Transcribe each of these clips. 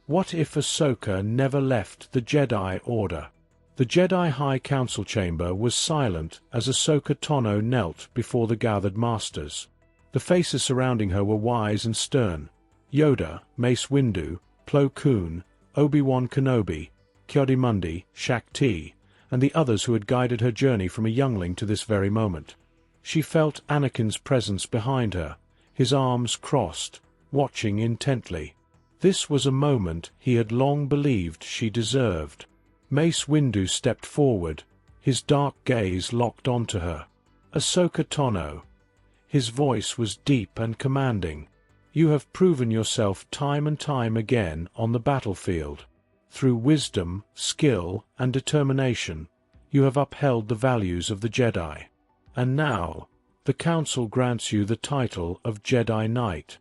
What if Ahsoka never left the Jedi Order? The Jedi High Council chamber was silent as Ahsoka Tano knelt before the gathered masters. The faces surrounding her were wise and stern. Yoda, Mace Windu, Plo Koon, Obi-Wan Kenobi, Ki-Adi-Mundi, Shak-Ti, and the others who had guided her journey from a youngling to this very moment. She felt Anakin's presence behind her, his arms crossed, watching intently. This was a moment he had long believed she deserved. Mace Windu stepped forward, his dark gaze locked onto her. "Ahsoka Tano." His voice was deep and commanding. "You have proven yourself time and time again on the battlefield. Through wisdom, skill, and determination, you have upheld the values of the Jedi. And now, the Council grants you the title of Jedi Knight."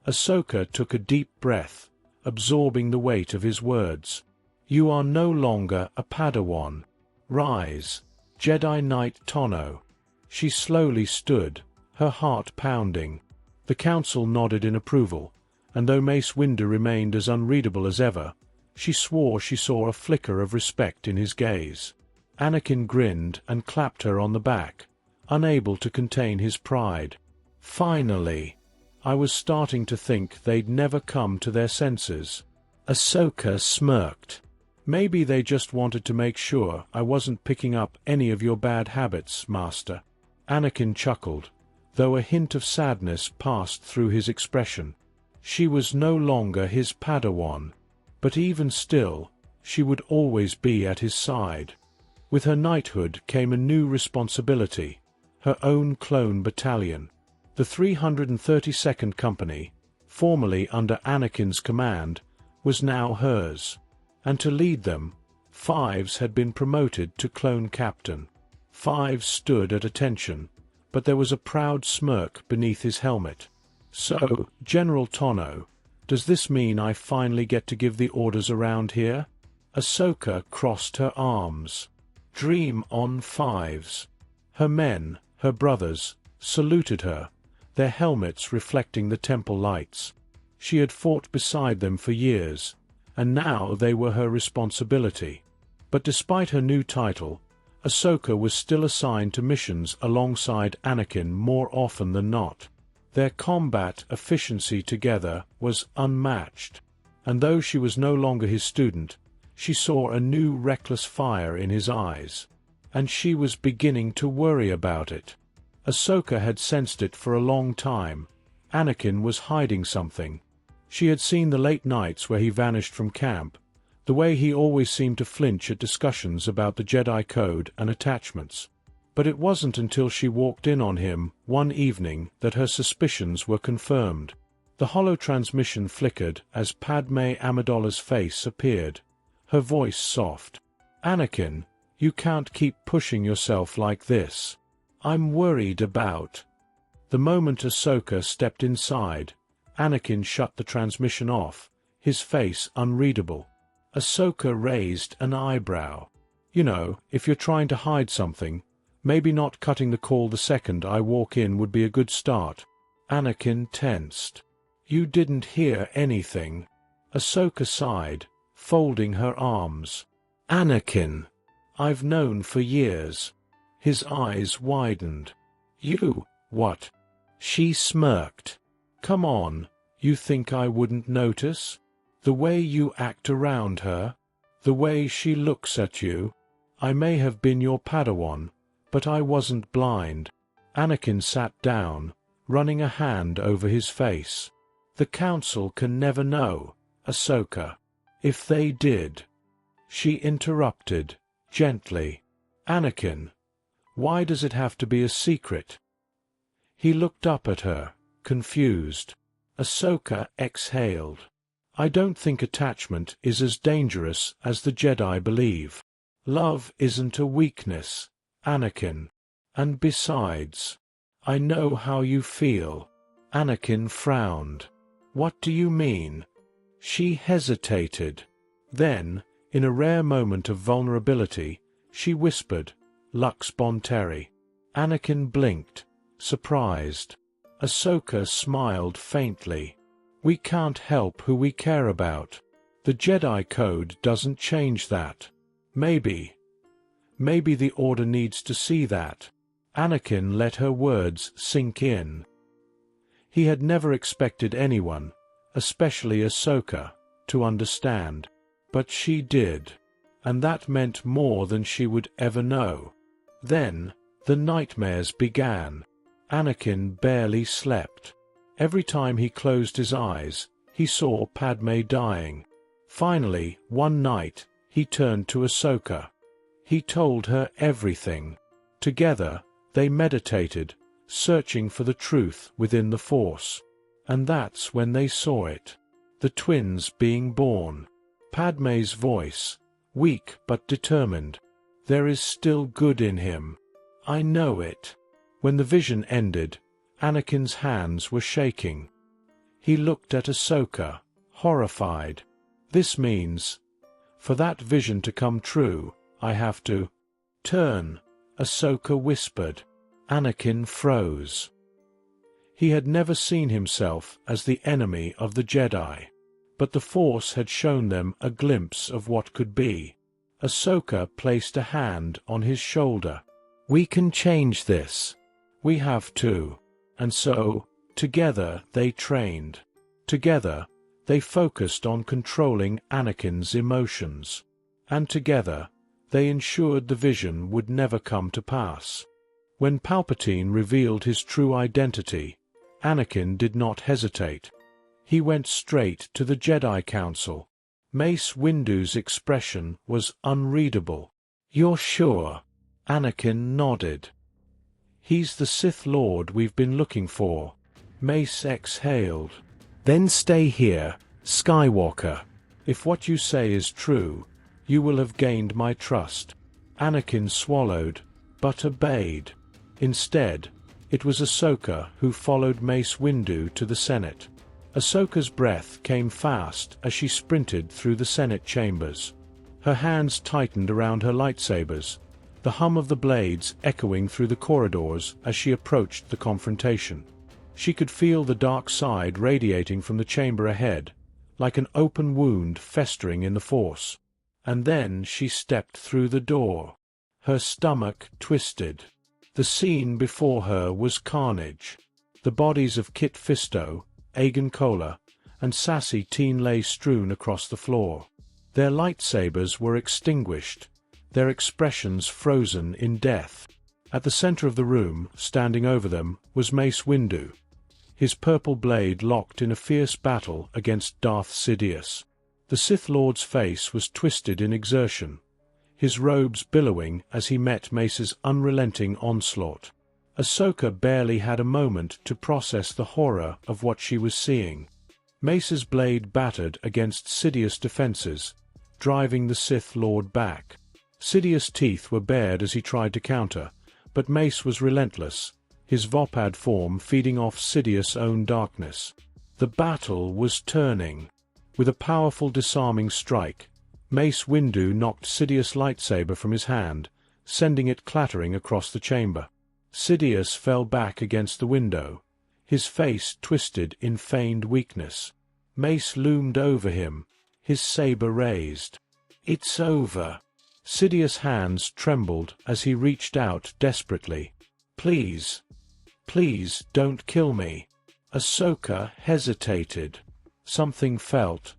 Ahsoka took a deep breath, absorbing the weight of his words. "You are no longer a Padawan. Rise, Jedi Knight Tano." She slowly stood, her heart pounding. The Council nodded in approval, and though Mace Windu remained as unreadable as ever, she swore she saw a flicker of respect in his gaze. Anakin grinned and clapped her on the back, unable to contain his pride. "Finally! I was starting to think they'd never come to their senses." Ahsoka smirked. "Maybe they just wanted to make sure I wasn't picking up any of your bad habits, Master." Anakin chuckled, though a hint of sadness passed through his expression. She was no longer his Padawan, but even still, she would always be at his side. With her knighthood came a new responsibility, her own clone battalion. The 332nd Company, formerly under Anakin's command, was now hers, and to lead them, Fives had been promoted to clone captain. Fives stood at attention, but there was a proud smirk beneath his helmet. "So, General Tano, does this mean I finally get to give the orders around here?" Ahsoka crossed her arms. "Dream on, Fives." Her men, her brothers, saluted her, their helmets reflecting the temple lights. She had fought beside them for years, and now they were her responsibility. But despite her new title, Ahsoka was still assigned to missions alongside Anakin more often than not. Their combat efficiency together was unmatched, and though she was no longer his student, she saw a new reckless fire in his eyes, and she was beginning to worry about it. Ahsoka had sensed it for a long time. Anakin was hiding something. She had seen the late nights where he vanished from camp, the way he always seemed to flinch at discussions about the Jedi Code and attachments. But it wasn't until she walked in on him one evening that her suspicions were confirmed. The hollow transmission flickered as Padme Amidala's face appeared, her voice soft. "Anakin, you can't keep pushing yourself like this. I'm worried about..." The moment Ahsoka stepped inside, Anakin shut the transmission off, his face unreadable. Ahsoka raised an eyebrow. "You know, if you're trying to hide something, maybe not cutting the call the second I walk in would be a good start." Anakin tensed. "You didn't hear anything." Ahsoka sighed, folding her arms. "Anakin, I've known for years." His eyes widened. "You, what?" She smirked. "Come on, you think I wouldn't notice? The way you act around her, the way she looks at you. I may have been your Padawan, but I wasn't blind." Anakin sat down, running a hand over his face. "The Council can never know, Ahsoka. If they did..." She interrupted, gently. "Anakin, why does it have to be a secret?" He looked up at her, confused. Ahsoka exhaled. "I don't think attachment is as dangerous as the Jedi believe. Love isn't a weakness, Anakin. And besides, I know how you feel." Anakin frowned. "What do you mean?" She hesitated. Then, in a rare moment of vulnerability, she whispered, "Lux Bonteri." Anakin blinked, surprised. Ahsoka smiled faintly. "We can't help who we care about. The Jedi Code doesn't change that. Maybe the Order needs to see that. Anakin let her words sink in. He had never expected anyone, especially Ahsoka, to understand. But she did. And that meant more than she would ever know. Then, the nightmares began. Anakin barely slept. Every time he closed his eyes, he saw Padme dying. Finally, one night, he turned to Ahsoka. He told her everything. Together, they meditated, searching for the truth within the Force. And that's when they saw it. The twins being born. Padme's voice, weak but determined. There is still good in him. I know it. When the vision ended, Anakin's hands were shaking. He looked at Ahsoka, horrified. This means, for that vision to come true, I have to turn, Ahsoka whispered. Anakin froze. He had never seen himself as the enemy of the Jedi. But the Force had shown them a glimpse of what could be. Ahsoka placed a hand on his shoulder. We can change this. We have to. And so, together they trained. Together, they focused on controlling Anakin's emotions. And together, they ensured the vision would never come to pass. When Palpatine revealed his true identity, Anakin did not hesitate. He went straight to the Jedi Council. Mace Windu's expression was unreadable. You're sure? Anakin nodded. He's the Sith Lord we've been looking for. Mace exhaled. Then stay here, Skywalker. If what you say is true, you will have gained my trust. Anakin swallowed, but obeyed. Instead, it was Ahsoka who followed Mace Windu to the Senate. Ahsoka's breath came fast as she sprinted through the Senate chambers. Her hands tightened around her lightsabers, the hum of the blades echoing through the corridors as she approached the confrontation. She could feel the dark side radiating from the chamber ahead, like an open wound festering in the Force. And then she stepped through the door. Her stomach twisted. The scene before her was carnage. The bodies of Kit Fisto, Aegon Kola, and Sassy Teen lay strewn across the floor. Their lightsabers were extinguished, their expressions frozen in death. At the center of the room, standing over them, was Mace Windu, his purple blade locked in a fierce battle against Darth Sidious. The Sith Lord's face was twisted in exertion, his robes billowing as he met Mace's unrelenting onslaught. Ahsoka barely had a moment to process the horror of what she was seeing. Mace's blade battered against Sidious' defenses, driving the Sith Lord back. Sidious' teeth were bared as he tried to counter, but Mace was relentless, his Vopad form feeding off Sidious' own darkness. The battle was turning. With a powerful disarming strike, Mace Windu knocked Sidious' lightsaber from his hand, sending it clattering across the chamber. Sidious fell back against the window, his face twisted in feigned weakness. Mace loomed over him, his saber raised. It's over. Sidious' hands trembled as he reached out desperately. Please. Please don't kill me. Ahsoka hesitated. Something felt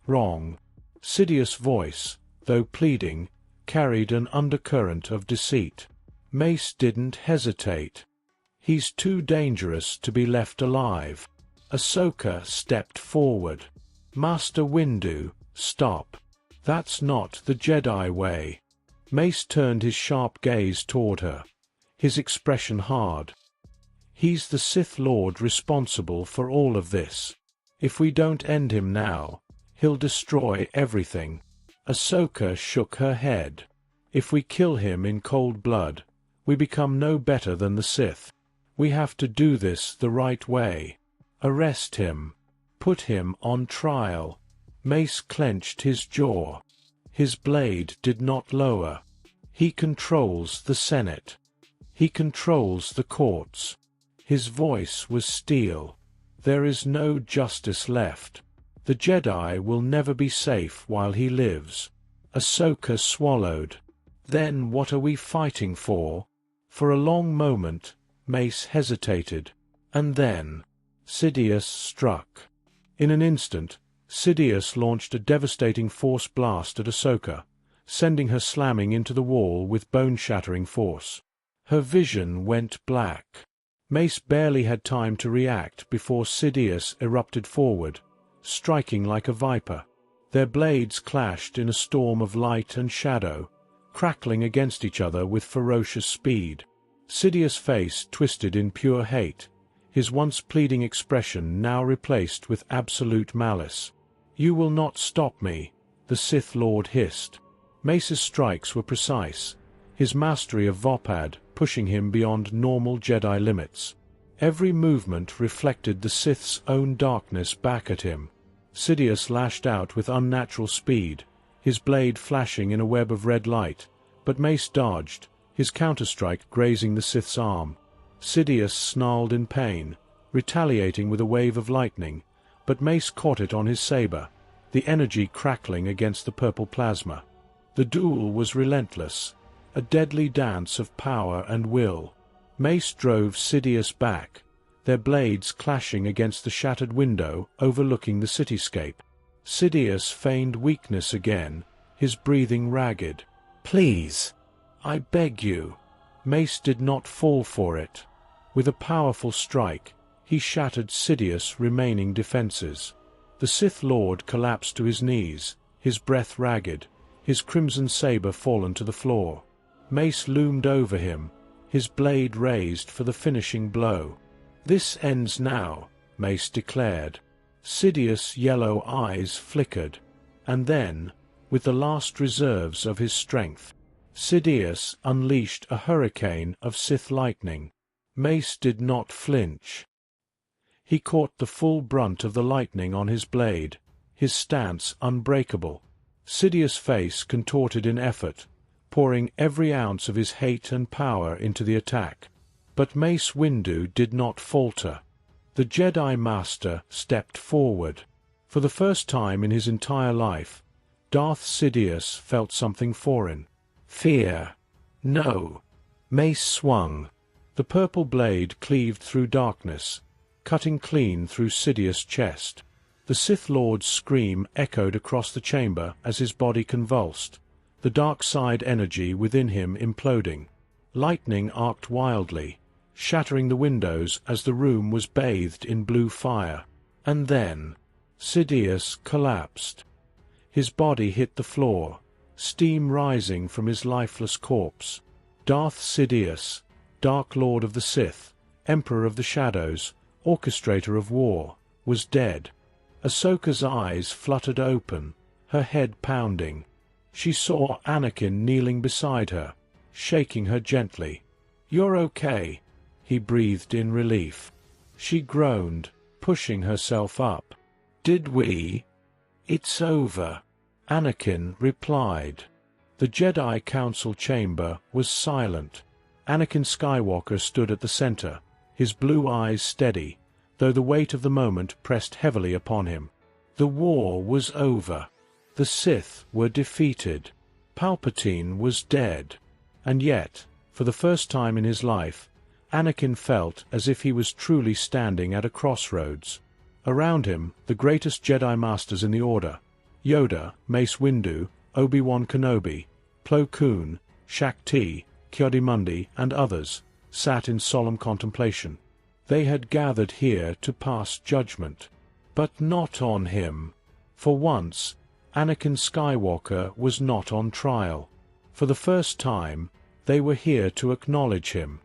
wrong. Sidious' voice, though pleading, carried an undercurrent of deceit. Mace didn't hesitate. He's too dangerous to be left alive. Ahsoka stepped forward. Master Windu, stop. That's not the Jedi way. Mace turned his sharp gaze toward her, his expression hard. He's the Sith Lord responsible for all of this. If we don't end him now, he'll destroy everything. Ahsoka shook her head. If we kill him in cold blood, we become no better than the Sith. We have to do this the right way. Arrest him. Put him on trial. Mace clenched his jaw. His blade did not lower. He controls the Senate. He controls the courts. His voice was steel. There is no justice left. The Jedi will never be safe while he lives. Ahsoka swallowed. Then what are we fighting for? For a long moment, Mace hesitated. And then, Sidious struck. In an instant, Sidious launched a devastating force blast at Ahsoka, sending her slamming into the wall with bone-shattering force. Her vision went black. Mace barely had time to react before Sidious erupted forward, striking like a viper. Their blades clashed in a storm of light and shadow, crackling against each other with ferocious speed. Sidious' face twisted in pure hate, his once pleading expression now replaced with absolute malice. "You will not stop me," the Sith Lord hissed. Mace's strikes were precise, his mastery of Vopad pushing him beyond normal Jedi limits. Every movement reflected the Sith's own darkness back at him. Sidious lashed out with unnatural speed, his blade flashing in a web of red light, but Mace dodged, his counterstrike grazing the Sith's arm. Sidious snarled in pain, retaliating with a wave of lightning, but Mace caught it on his saber, the energy crackling against the purple plasma. The duel was relentless, a deadly dance of power and will. Mace drove Sidious back, their blades clashing against the shattered window overlooking the cityscape. Sidious feigned weakness again, his breathing ragged. "Please, I beg you." Mace did not fall for it. With a powerful strike, he shattered Sidious' remaining defenses. The Sith Lord collapsed to his knees, his breath ragged, his crimson saber fallen to the floor. Mace loomed over him, his blade raised for the finishing blow. "This ends now," Mace declared. Sidious' yellow eyes flickered, and then, with the last reserves of his strength, Sidious unleashed a hurricane of Sith lightning. Mace did not flinch. He caught the full brunt of the lightning on his blade, his stance unbreakable. Sidious' face contorted in effort, pouring every ounce of his hate and power into the attack. But Mace Windu did not falter. The Jedi Master stepped forward. For the first time in his entire life, Darth Sidious felt something foreign. Fear. No. Mace swung. The purple blade cleaved through darkness, cutting clean through Sidious' chest. The Sith Lord's scream echoed across the chamber as his body convulsed, the dark side energy within him imploding. Lightning arced wildly, shattering the windows as the room was bathed in blue fire. And then, Sidious collapsed. His body hit the floor, steam rising from his lifeless corpse. Darth Sidious, Dark Lord of the Sith, Emperor of the Shadows, Orchestrator of War, was dead. Ahsoka's eyes fluttered open, her head pounding. She saw Anakin kneeling beside her, shaking her gently. "You're okay," he breathed in relief. She groaned, pushing herself up. "Did we?" "It's over," Anakin replied. The Jedi Council chamber was silent. Anakin Skywalker stood at the center, his blue eyes steady, though the weight of the moment pressed heavily upon him. The war was over. The Sith were defeated. Palpatine was dead. And yet, for the first time in his life, Anakin felt as if he was truly standing at a crossroads. Around him, the greatest Jedi Masters in the Order, Yoda, Mace Windu, Obi-Wan Kenobi, Plo Koon, Shaak Ti, Ki-Adi-Mundi, and others, sat in solemn contemplation. They had gathered here to pass judgment. But not on him. For once, Anakin Skywalker was not on trial. For the first time, they were here to acknowledge him.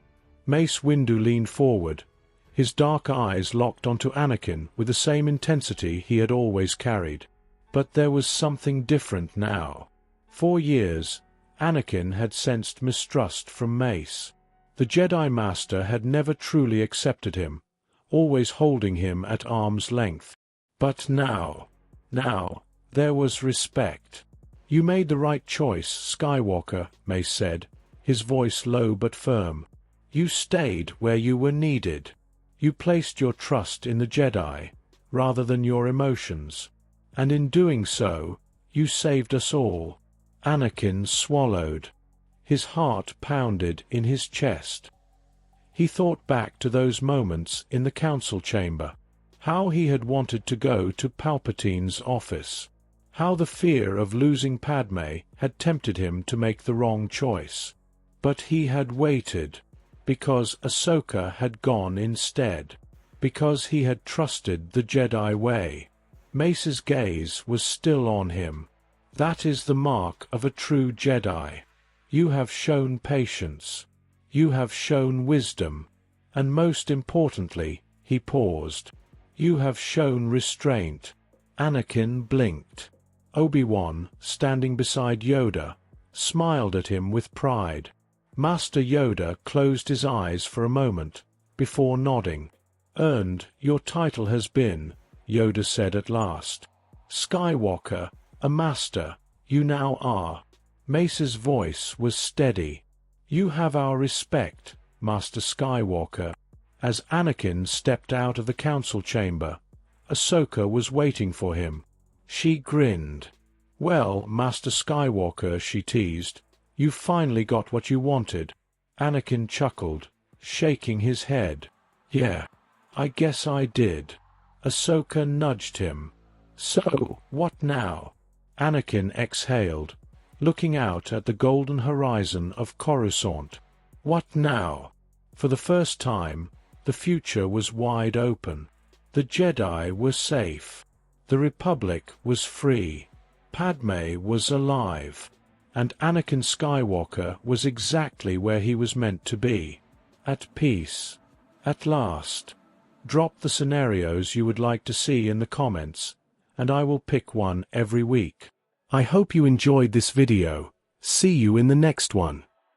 Mace Windu leaned forward, his dark eyes locked onto Anakin with the same intensity he had always carried. But there was something different now. For years, Anakin had sensed mistrust from Mace. The Jedi Master had never truly accepted him, always holding him at arm's length. But now, there was respect. "You made the right choice, Skywalker," Mace said, his voice low but firm. "You stayed where you were needed. You placed your trust in the Jedi, rather than your emotions. And in doing so, you saved us all. Anakin swallowed. His heart pounded in his chest. He thought back to those moments in the council chamber. How he had wanted to go to Palpatine's office. How the fear of losing Padme had tempted him to make the wrong choice. But he had waited. Because Ahsoka had gone instead. Because he had trusted the Jedi way. Mace's gaze was still on him. That is the mark of a true Jedi. You have shown patience. You have shown wisdom. And most importantly, he paused. You have shown restraint. Anakin blinked. Obi-Wan, standing beside Yoda, smiled at him with pride. Master Yoda closed his eyes for a moment, before nodding. "Earned, your title has been," Yoda said at last. "Skywalker, a master, you now are." Mace's voice was steady. "You have our respect, Master Skywalker." As Anakin stepped out of the council chamber, Ahsoka was waiting for him. She grinned. "Well, Master Skywalker," she teased, "you finally got what you wanted." Anakin chuckled, shaking his head. "Yeah, I guess I did." Ahsoka nudged him. "So, what now?" Anakin exhaled, looking out at the golden horizon of Coruscant. What now? For the first time, the future was wide open. The Jedi were safe. The Republic was free. Padme was alive. And Anakin Skywalker was exactly where he was meant to be. At peace. At last. Drop the scenarios you would like to see in the comments, and I will pick one every week. I hope you enjoyed this video. See you in the next one.